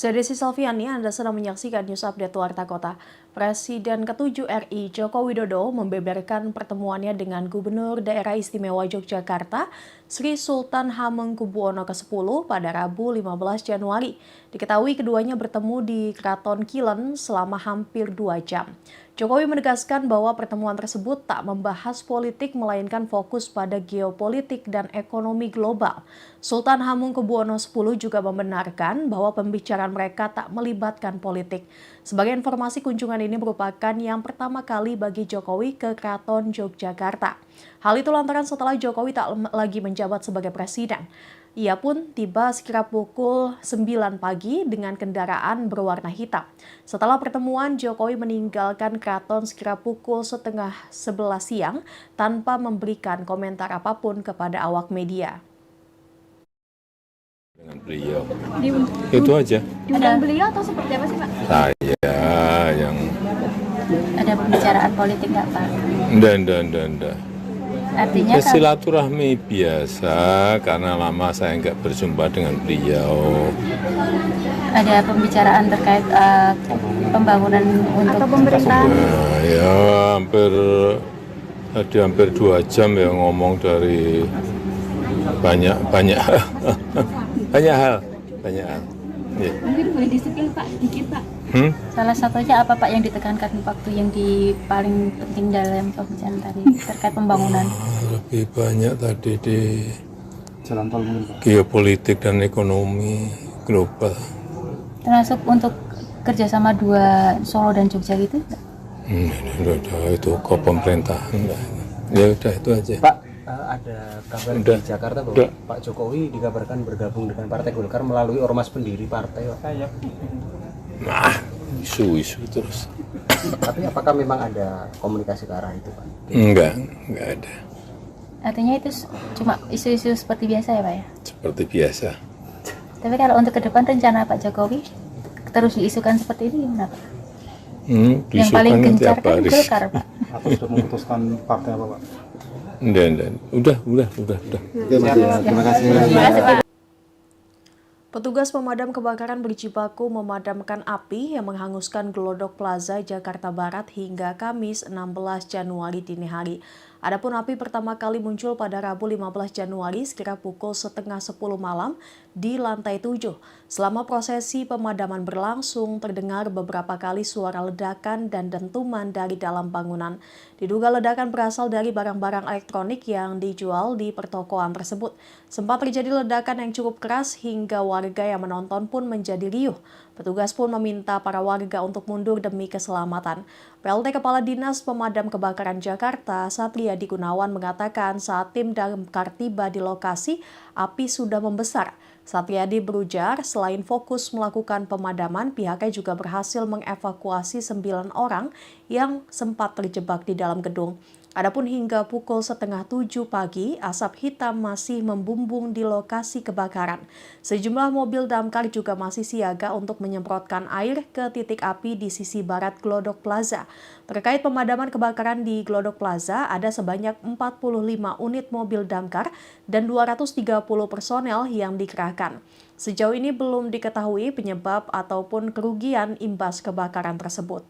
Saya Desi Salviani, Anda sedang menyaksikan News Update Warta Kota. Presiden ke-7 RI Joko Widodo membeberkan pertemuannya dengan Gubernur Daerah Istimewa Yogyakarta, Sri Sultan Hamengkubuwono ke-10 pada Rabu 15 Januari. Diketahui keduanya bertemu di Keraton Kilen selama hampir 2 jam. Jokowi menegaskan bahwa pertemuan tersebut tak membahas politik melainkan fokus pada geopolitik dan ekonomi global. Sultan Hamengkubuwono X juga membenarkan bahwa pembicaraan mereka tak melibatkan politik. Sebagai informasi, kunjungan ini merupakan yang pertama kali bagi Jokowi ke Keraton Yogyakarta. Hal itu lantaran setelah Jokowi tak lagi menjabat sebagai presiden. Ia pun tiba sekira pukul 9 pagi dengan kendaraan berwarna hitam. Setelah pertemuan, Jokowi meninggalkan keraton sekira pukul setengah 11 siang tanpa memberikan komentar apapun kepada awak media. Dengan beliau, itu aja. Diundang beliau atau seperti apa sih Pak? Saya yang... Ada pembicaraan politik nggak Pak? Enggak. Artinya Silaturahmi biasa, karena lama saya nggak berjumpa dengan beliau. ada pembicaraan terkait pembangunan untuk atau pemerintahan? Nah, ya hampir 2 jam ya ngomong dari banyak hal. Ya. Mungkin boleh disipil Pak, dikit Pak. Salah satunya apa Pak yang ditekankan waktu yang paling penting dalam pembicaraan tadi terkait pembangunan? Lebih banyak tadi di jalan tol mungkin Pak. Geopolitik dan ekonomi global. Termasuk untuk kerjasama dua Solo dan Jogja gitu? Udah itu ke pemerintahan. Ya udah itu aja. Pak, ada kabar di Jakarta bahwa Pak Jokowi dikabarkan bergabung dengan Partai Golkar melalui ormas pendiri partai Pak. Nah, isu-isu terus. Tapi apakah memang ada komunikasi ke arah itu Pak? Enggak ada. Artinya itu cuma isu-isu seperti biasa ya Pak ya? Seperti biasa. Tapi kalau untuk ke depan rencana Pak Jokowi terus diisukan seperti ini gimana Pak? Yang paling gencar kan Golkar Pak. Atau sudah memutuskan partai apa Pak? Enggak. Udah. Oke, terima kasih. Pak. Petugas pemadam kebakaran berjibaku memadamkan api yang menghanguskan Glodok Plaza, Jakarta Barat hingga Kamis 16 Januari dini hari. Adapun api pertama kali muncul pada Rabu 15 Januari sekira pukul setengah 10 malam di lantai 7. Selama prosesi pemadaman berlangsung, terdengar beberapa kali suara ledakan dan dentuman dari dalam bangunan. Diduga ledakan berasal dari barang-barang elektronik yang dijual di pertokoan tersebut. Sempat terjadi ledakan yang cukup keras hingga warga yang menonton pun menjadi riuh. Petugas pun meminta para warga untuk mundur demi keselamatan. PLT Kepala Dinas Pemadam Kebakaran Jakarta, Satriadi Gunawan mengatakan saat tim damkar tiba di lokasi, api sudah membesar. Satriadi berujar, selain fokus melakukan pemadaman, pihaknya juga berhasil mengevakuasi 9 orang yang sempat terjebak di dalam gedung. Adapun hingga pukul setengah 7 pagi, asap hitam masih membumbung di lokasi kebakaran. Sejumlah mobil damkar juga masih siaga untuk menyemprotkan air ke titik api di sisi barat Glodok Plaza. Terkait pemadaman kebakaran di Glodok Plaza, ada sebanyak 45 unit mobil damkar dan 230 personel yang dikerahkan. Sejauh ini belum diketahui penyebab ataupun kerugian imbas kebakaran tersebut.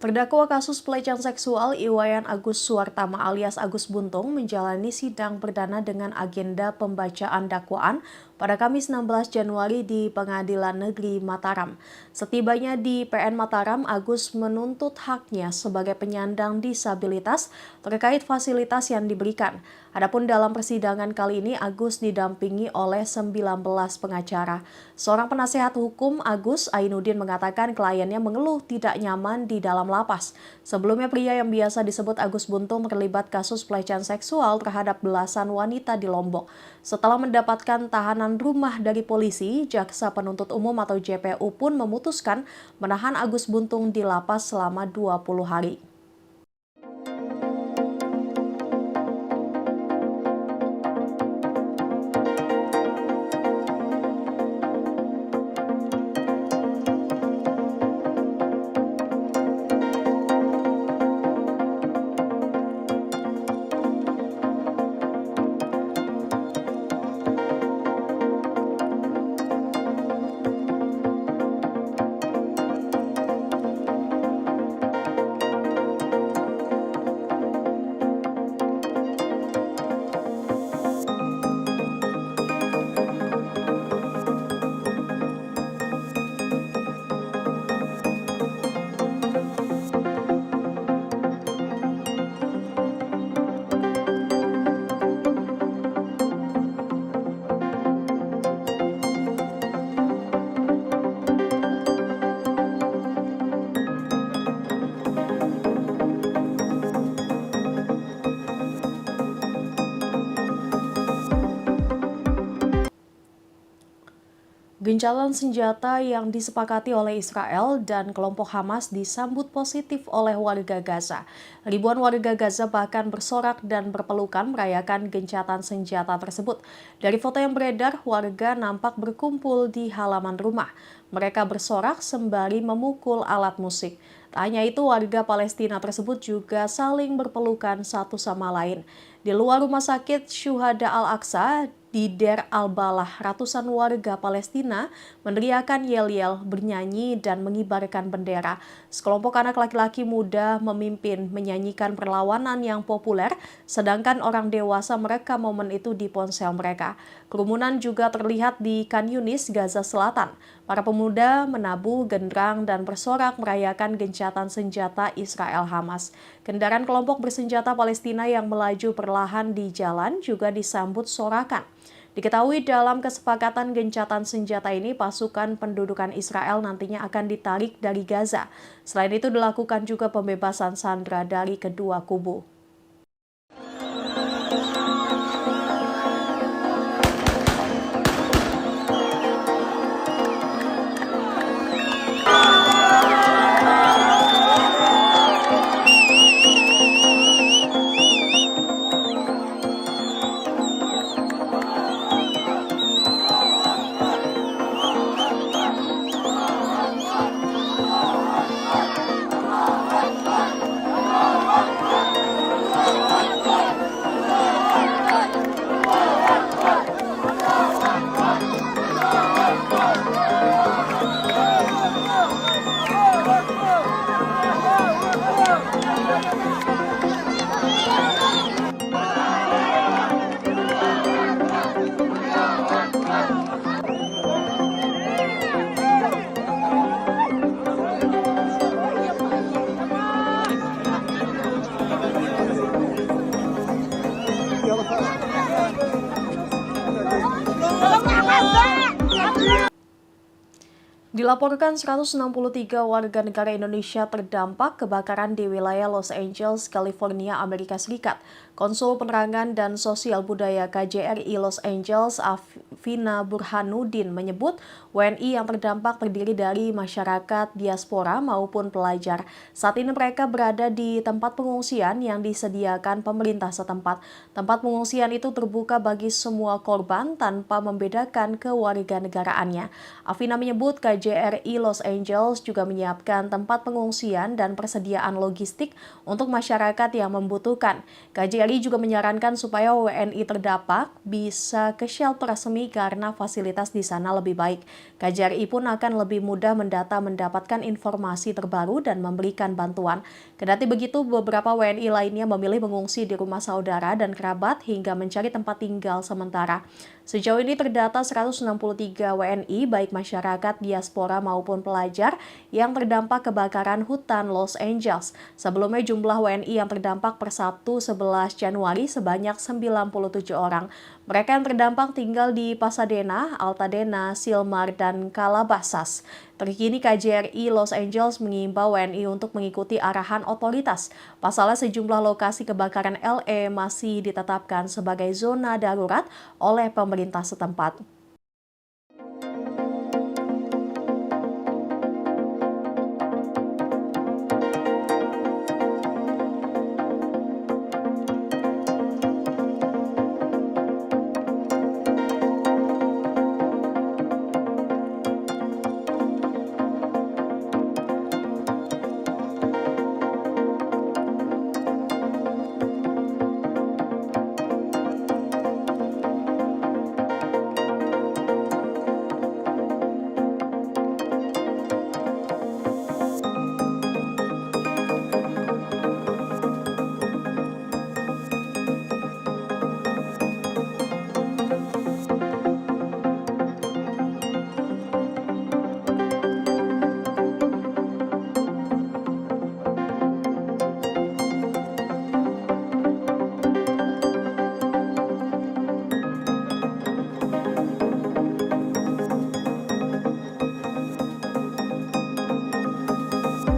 Terdakwa kasus pelecehan seksual Iwayan Agus Suartama alias Agus Buntung menjalani sidang perdana dengan agenda pembacaan dakwaan pada Kamis 16 Januari di Pengadilan Negeri Mataram. Setibanya di PN Mataram, Agus menuntut haknya sebagai penyandang disabilitas terkait fasilitas yang diberikan. Adapun dalam persidangan kali ini, Agus didampingi oleh 19 pengacara. Seorang penasehat hukum Agus, Ainuddin, mengatakan kliennya mengeluh tidak nyaman di dalam lapas. Sebelumnya, pria yang biasa disebut Agus Buntung terlibat kasus pelecehan seksual terhadap belasan wanita di Lombok. Setelah mendapatkan tahanan rumah dari polisi, Jaksa Penuntut Umum atau JPU pun memutuskan menahan Agus Buntung di lapas selama 20 hari. Gencatan senjata yang disepakati oleh Israel dan kelompok Hamas disambut positif oleh warga Gaza. Ribuan warga Gaza bahkan bersorak dan berpelukan merayakan gencatan senjata tersebut. Dari foto yang beredar, warga nampak berkumpul di halaman rumah. Mereka bersorak sembari memukul alat musik. Tak hanya itu, warga Palestina tersebut juga saling berpelukan satu sama lain. Di luar rumah sakit Syuhada Al-Aqsa, di Der Al-Balah, ratusan warga Palestina meneriakan yel-yel, bernyanyi, dan mengibarkan bendera. Sekelompok anak laki-laki muda memimpin menyanyikan perlawanan yang populer, sedangkan orang dewasa merekam momen itu di ponsel mereka. Kerumunan juga terlihat di Khan Yunis, Gaza Selatan. Para pemuda menabuh genderang dan bersorak merayakan gencatan senjata Israel Hamas. Kendaraan kelompok bersenjata Palestina yang melaju perlahan di jalan juga disambut sorakan. Diketahui dalam kesepakatan gencatan senjata ini, pasukan pendudukan Israel nantinya akan ditarik dari Gaza. Selain itu dilakukan juga pembebasan sandera dari kedua kubu. Dilaporkan 163 warga negara Indonesia terdampak kebakaran di wilayah Los Angeles, California, Amerika Serikat. Konsul Penerangan dan Sosial Budaya KJRI Los Angeles, Afina Burhanuddin, menyebut WNI yang terdampak terdiri dari masyarakat diaspora maupun pelajar. Saat ini mereka berada di tempat pengungsian yang disediakan pemerintah setempat. Tempat pengungsian itu terbuka bagi semua korban tanpa membedakan kewarganegaraannya. Afina menyebut KJRI KJRI Los Angeles juga menyiapkan tempat pengungsian dan persediaan logistik untuk masyarakat yang membutuhkan. KJRI juga menyarankan supaya WNI terdampak bisa ke shelter semi karena fasilitas di sana lebih baik. KJRI pun akan lebih mudah mendapatkan informasi terbaru dan memberikan bantuan. Kendati begitu, beberapa WNI lainnya memilih mengungsi di rumah saudara dan kerabat hingga mencari tempat tinggal sementara. Sejauh ini terdata 163 WNI, baik masyarakat diaspora maupun pelajar, yang terdampak kebakaran hutan Los Angeles. Sebelumnya jumlah WNI yang terdampak per Sabtu 11 Januari sebanyak 97 orang. Mereka yang terdampak tinggal di Pasadena, Altadena, Silmar, dan Calabasas. Terkini KJRI Los Angeles mengimbau WNI untuk mengikuti arahan otoritas. Pasalnya sejumlah lokasi kebakaran LA masih ditetapkan sebagai zona darurat oleh pemerintah setempat.